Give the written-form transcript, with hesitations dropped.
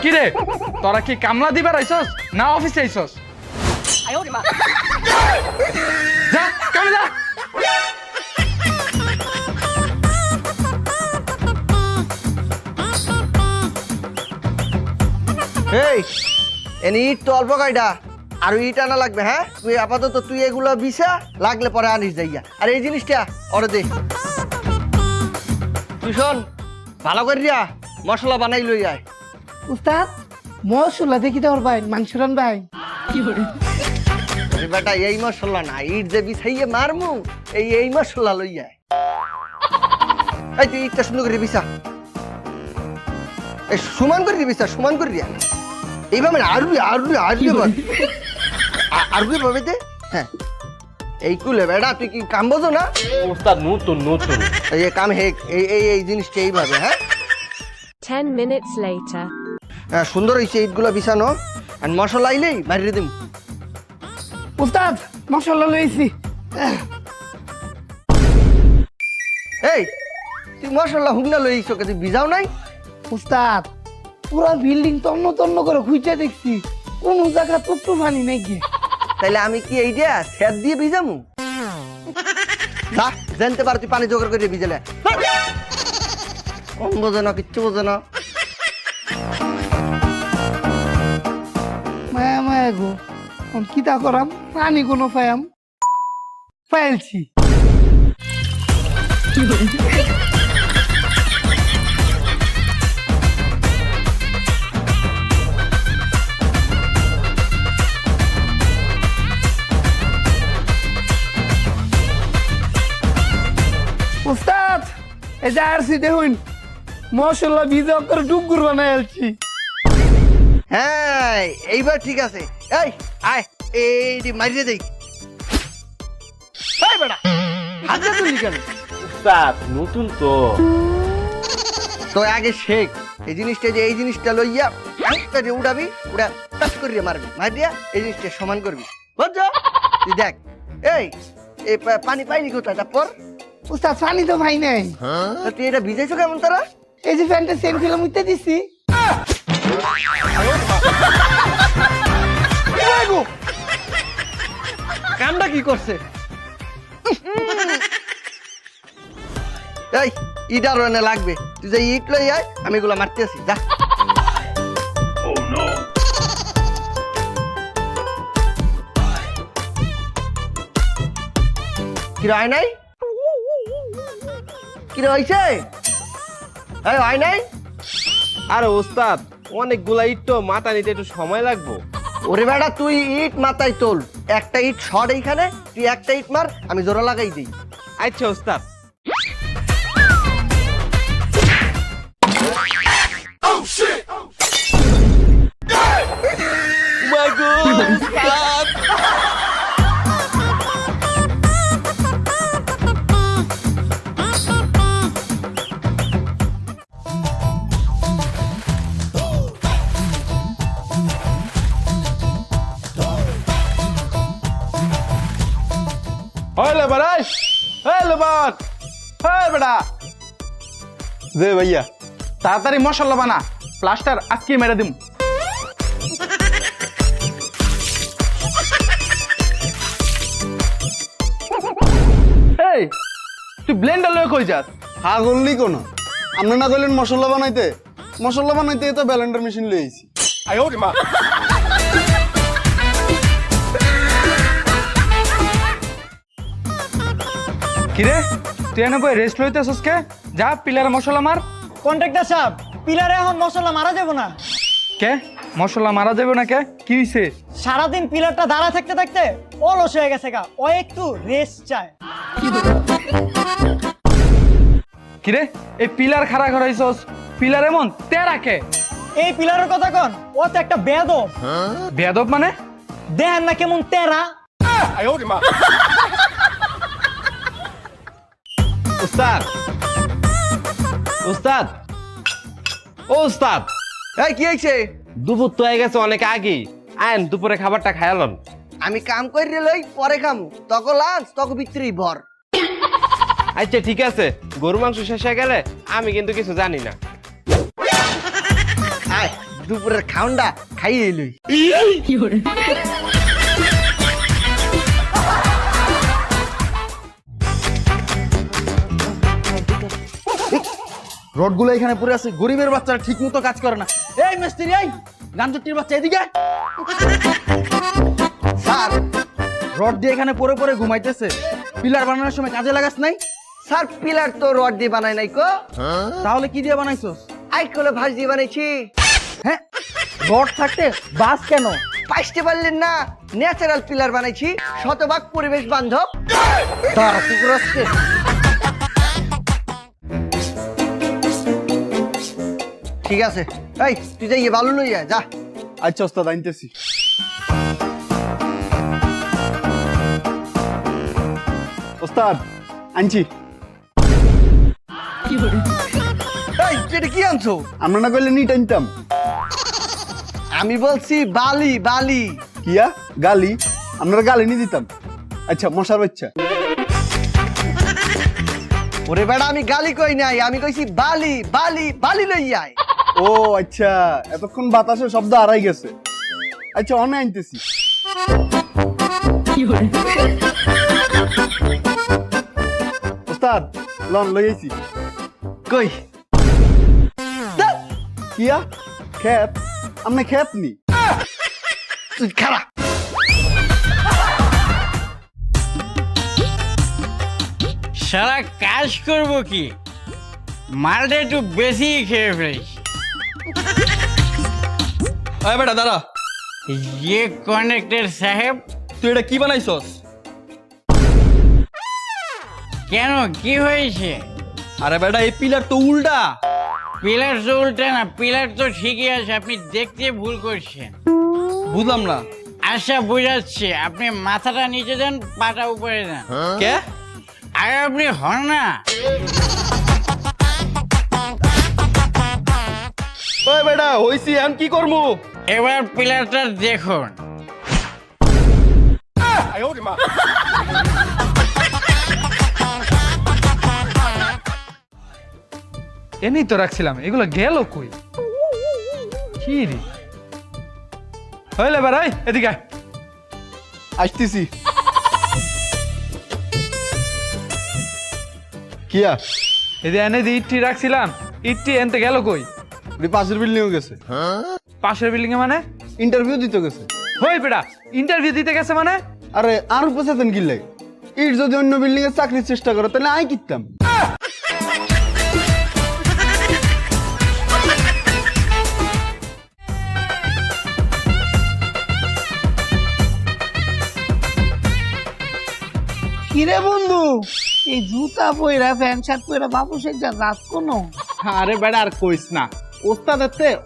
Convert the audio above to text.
কি রে তোরা কি কামলা দিবার আইছস না অফিসে আইছস যা কামে যা এই এনে ইট তো অল্প কয়টা আর ইট আনা লাগবে। হ্যাঁ তুই আপাতত তুই এগুলো বিছা লাগলে পরে আনিস যাইয়া। আর এই জিনিসটা ওরে দে। তুই শোন ভালো করিয়া মশলা বানাই লই আয়। উস্তাদ মশলা দেখি তোর ভাই মাংস রান ভাই বেটা এই মশলা না ইট যে বিছাইয়ে মারমু এই মশলা লই আয়। এই তুই ইটটা সুন্দর করে বিছা সমান করে দিবি স্যার সমান করে দিয়া এইভাবে আরবি আরবি আরবি আরবি ভাবে দে। হ্যাঁ এই কুলে বেড়া তুই কি কাম বোঝো না ওস্তাদ নতুন নতুন এই কাম হে এই জিনিসটা এইভাবে। হ্যাঁ 10 minutes later হ্যাঁ সুন্দর হয়েছে ইটগুলো বিছানো আর মশলা আইলেই মারিয়ে দিম। উস্তাদ মশলা লইছি। এই তুই মশলা হুগনা লইছো তুই ভিজাও নাই? উস্তাদ পুরো বিল্ডিং তন্ন তন্ন করে খুঁজে দেখছি কোন জায়গা টুকটু পানি নাই গিয়ে। তাইলে আমি কি এই দিয়া স্যার দিয়ে ভিজামু? যা জানতে পার তুই পানি জোগাড় করে ভিজালে কম বোঝে না কিচ্ছু বোঝে না। মায়া মায়া গো কিতা করাম পানি কোনো পায়াম পাইলছি। উস্তাদ এই যে আরছি দেখুন মশলা ভিজা করে ডুবগুর বানাই আলছি। হ্যাঁ এইবার ঠিক আছে। এই আয় এই মারিয়ে দেই। এই বেটা হাতে তুলি কেন? ওস্তাদ নতুন তো তো আগে শেখ এই জিনিসটা যে এই জিনিসটা লইয়া উড়াবি উড়া টাচ করিয়া মারবি মারিয়া এই জিনিসটা সমান করবি বুঝছো? তুই দেখ এই পানি পাইনি কোথায় তারপর উস্তাদ পানি তো ভাই নাই। তুই এটা ভিজাইছো কেমন তারা? এই যে প্যান্টে সেন ফিল্ম উঠতে দিছি। কামটা কি করছে? এই ইট আরো এনে লাগবে তুই যে ইট লই আয় আমি এগুলা মারতে আসি যা। কিরে হয় নাই? কিরে হয়েছে? এই হয় নাই? আরে ওস্তাদ অনেকগুলা ইট তো মাথা নিতে একটু সময় লাগবো। ওরে বেটা তুই ইট মাথায় তোল একটা ইট শর্ট এইখানে তুই একটা ইট মার আমি জোড়া লাগাই দিই। আচ্ছা ওস্তাদ। হইলে বারাই হইলে বাট হই বেটা দে ভাইয়া তাড়াতাড়ি মশলা বানা প্লাস্টার আজকে মেরে দিম। এই তুই ব্লেন্ডার লয়ে কই যাস? হা করলি কোন আমরা না কইলেন মশলা বানাইতে তো ব্লেন্ডার মেশিন লই আইছি। কিরে তুই এনে বই রেস্ট লইতেছস কে? যা পিলারে মশলা মার। কন্ট্রাক্টর সাহেব পিলারে এখন মশলা মারা যাবে না। কে মশলা মারা যাবে না কে? কি হইছে? সারাদিন পিলারটা দাঁড়া থাকতে থাকতে অলস হয়ে গেছে গা, ও একটু রেস্ট চায়। কিরে এই পিলার খাড়া করাইছস পিলার এমন তেরা কে? এই পিলারের কথা কোন ও তো একটা বেয়াদব। বেয়াদব মানে? দেখেন না কেমন তেরা। ওস্তাদ ওস্তাদ ও ওস্তাদ এই কি হয়েছে? দুপুর তো হয়ে গেছে অনেক আগে আইন দুপুরে খাবারটা খায়ালন। আমি কাম করে লই পরে খামু তখন লাঞ্চ তখন ভিতরেই ভর। আচ্ছা ঠিক আছে গরু মাংস শেষ হয়ে গেলে আমি কিন্তু কিছু জানি না। আয় দুপুরের খাউন্ডা খাইয়ে লই। রড গুলো এখানে পড়ে আছে, গরিবের বাচ্চারা ঠিক মতো কাজ করে না। এই মিস্ত্রি, এই গাঞ্জুটির বাচ্চা এদিকে আয়। স্যার, রড দিয়ে এখানে পরে পরে ঘুমাইতেছে, পিলার বানানোর সময় কাজে লাগাস নাই? স্যার পিলার তো রড দিয়ে বানাই নাই কো, তাহলে কি দিয়ে বানাইছস? আইকলে ভাঁজ দিয়ে বানাইছি। হ্যাঁ, রড থাকতে বাস কেন? পাইতে পারলেন না, ন্যাচারাল পিলার বানাইছি, শতভাগ পরিবেশ বান্ধব। দাঁড়া কুকুর আসছে। ঠিক আছে, এই তুই যাই বালু লইয়া যা। আচ্ছা ওস্তাদ, আনতেছি। ওস্তাদ আনছি। এই তুই এটা কি আনছো? আমরা না করলে নিট আনতাম। আমি বলছি বালি বালি। কিয়া গালি? আপনারা গালি নিয়ে দিতাম। আচ্ছা মশার বাচ্চা। ওরে বেড়া, আমি গালি কই নাই, আমি কইছি বালি বালি বালি লইয়া আয়। ও আচ্ছা, এতক্ষণ বাতাসের শব্দ আড়াই গেছে। আচ্ছা অনে আনতেছি। ওস্তাদ লন লইছি। কই কিয়া খেত? আপনি খেত নি? তুই খারা। সারা কাজ করবো কি, মালটা একটু বেশি খেয়ে ফেলেছি। এই বেটা দাঁড়া, যে কন্ডাক্টর সাহেব, তুই এটা কি বানাইছস? কেন কি হয়েছে? আরে বেটা, এই পিলার তো উল্টা। পিলার তো উল্টা না, পিলার তো ঠিকই আছে, আপনি দেখতে ভুল করছেন। বুঝলাম না। আচ্ছা বুঝাচ্ছি, আপনি মাথাটা নিচে দেন, পাটা উপরে দেন। কে? আরে আপনি হন না। ওই বেটা হইছি, এখন কি করবো? এবার পিলারটা দেখুন। এনেই তো রাখছিলাম, এগুলো গেল কই? কি রে হইলে বেড়াই, এদিকে আয়। আসতেছি। কিয়া? এদিকে এনে দিয়ে ইটটি রাখছিলাম, ইটটি এনতে গেল কই? পাশের বিল্ডিং গেছে। পাশের বিল্ডিং এ মানে? ইন্টারভিউ দিতে গেছে। হই বেটা, ইন্টারভিউ দিতে গেছে মানে? আরে আর উপসেতেন কি লাগে? ইট যদি অন্য বিল্ডিং এ চাকরির চেষ্টা করে তাহলে আই কিতাম। কিরে বন্ধু, এই জুতা পইরা প্যান্ট শার্ট পইরা বাবু সেটা রাত কোনো? আরে বেটা আর কইস না, ওস্তাদের